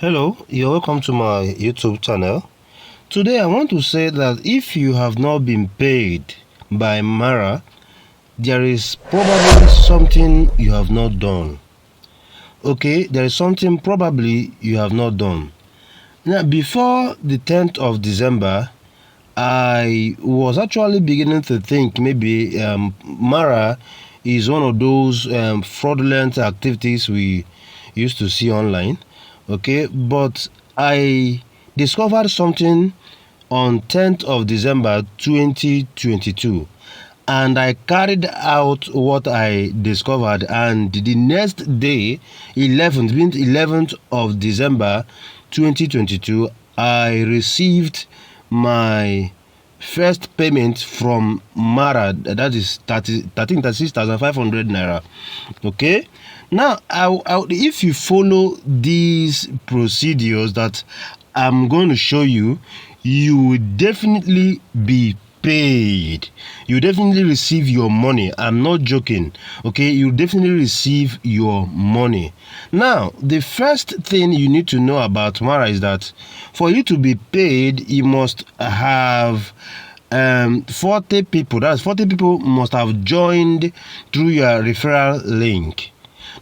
Hello, you're welcome to my YouTube channel. Today I want to say that if you have not been paid by Mara, there is probably something you have not done. Okay, there is something probably you have not done. Now, before the 10th of December, I was actually beginning to think maybe Mara is one of those fraudulent activities we used to see online. Okay, but I discovered something on 10th of December 2022, and I carried out what I discovered, and the next day, 11th of December 2022, I received my first payment from Mara. That is 36,500 naira. Okay, now if you follow these procedures that I'm going to show you, you will definitely be paid. You definitely receive your money. I'm not joking. Okay, you definitely receive your money. Now, the first thing you need to know about Mara is that for you to be paid, you must have 40 people. That's 40 people must have joined through your referral link.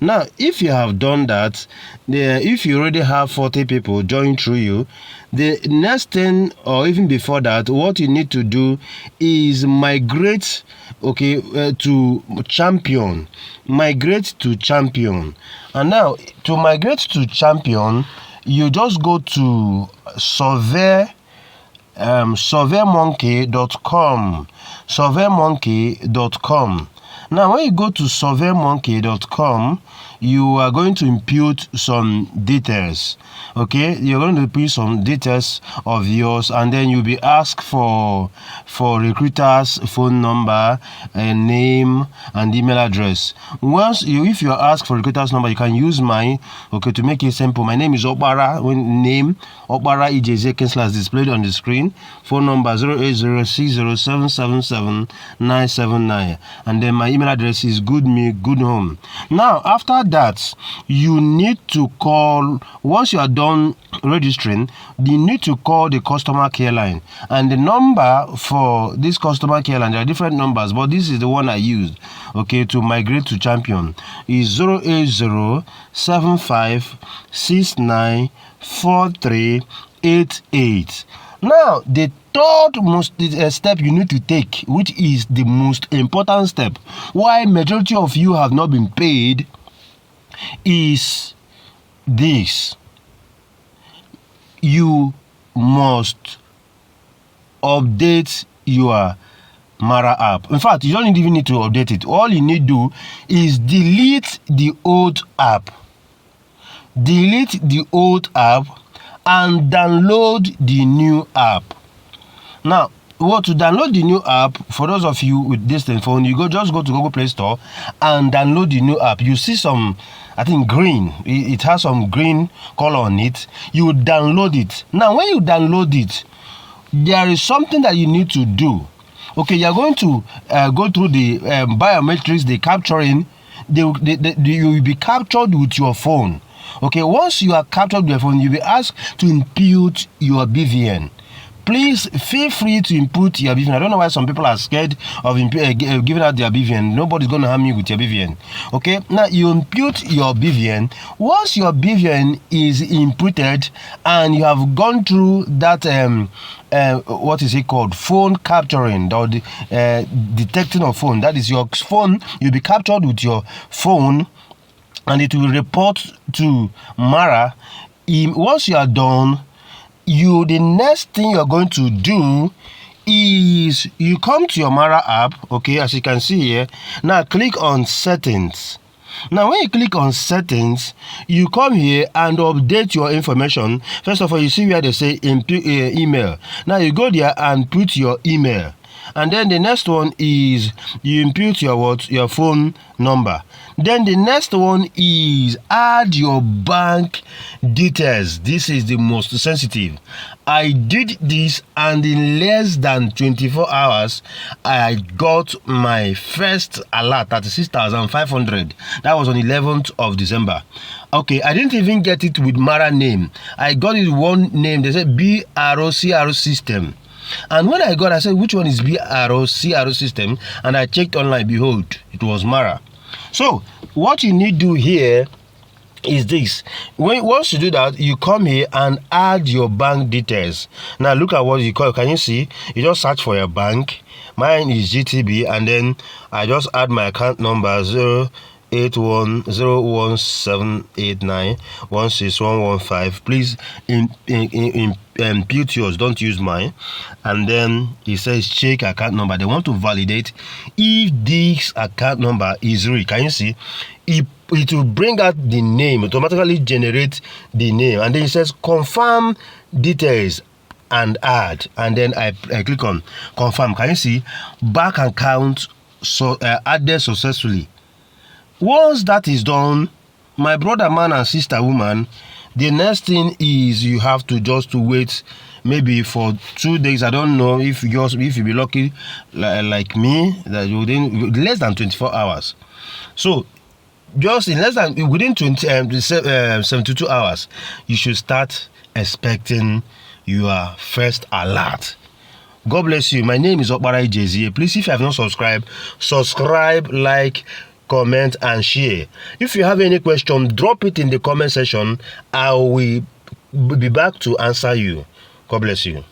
Now, if you have done that, if you already have 40 people join through you, the next thing, or even before that, what you need to do is migrate, to champion. Migrate to champion. And now, to migrate to champion, you just go to surveymonkey.com. surveymonkey.com. Now, when you go to surveymonkey.com, you are going to input some details. Okay, you're going to input some details of yours, and then you'll be asked for recruiter's phone number, a name, and email address. If you are asked for recruiter's number, you can use mine. Okay, to make it simple, my name is Okpara. Name Okpara Ijeze as displayed on the screen. Phone number 08060777979, and then my email address is goodhome. Now, after that, you need to call. Once you are done registering, you need to call the customer care line, and the number for this customer care line, there are different numbers, but this is the one I used, okay, to migrate to champion, is 08075694388. Now, the third most step you need to take, which is the most important step, why majority of you have not been paid, is this: you must update your Mara app. In fact, you don't even need to update it. All you need to do is delete the old app. Delete the old app and download the new app. Now, to download the new app, for those of you with this phone, you just go to Google Play Store and download the new app. You see some, I think, green. It has some green color on it. You download it. Now, when you download it, there is something that you need to do. Okay, you're going to go through the biometrics, the capturing. You will be captured with your phone. Okay, once you are captured with your phone, you'll be asked to input your BVN. Please feel free to input your BVN. I don't know why some people are scared of giving out their BVN. Nobody's going to harm you with your BVN. Okay, now you input your BVN. Once your BVN is inputted and you have gone through that what is it called, phone capturing, or the detecting of phone, that is your phone, you'll be captured with your phone and it will report to Mara. Once you are done, the next thing you're going to do is you come to your Mara app. Okay, as you can see here. Now click on settings. Now when you click on settings, you come here and update your information. First of all, you see where they say input email. Now you go there and put your email. And then the next one is you input your phone number. Then the next one is add your bank details. This is the most sensitive. I did this, and in less than 24 hours I got my first alert, 36,500. That was on 11th of December. Okay, I didn't even get it with Mara name. I got it one name. They said BROCRO system. And when I got, I said, which one is BROCRO system? And I checked online. Behold, it was Mara. So what you need to do here is this. Once you do that, you come here and add your bank details. Now look at what you call. Can you see? You just search for your bank. Mine is GTB, and then I just add my account number 0810178916115. Please impute yours, don't use mine. And then it says check account number. They want to validate if this account number is real. Can you see? It will bring out the name, automatically generate the name, and then it says confirm details and add, and then I click on confirm. Can you see? Bank account added successfully. Once that is done, my brother man and sister woman, the next thing is you have to just to wait maybe for 2 days. I don't know if you be lucky like me, that within less than 24 hours. So just in within 72 hours, you should start expecting your first alert. God bless you. My name is Okpara Ijezie. Please, if you have not subscribed, subscribe, like, comment, and share. If you have any question, drop it in the comment section. I will be back to answer you. God bless you.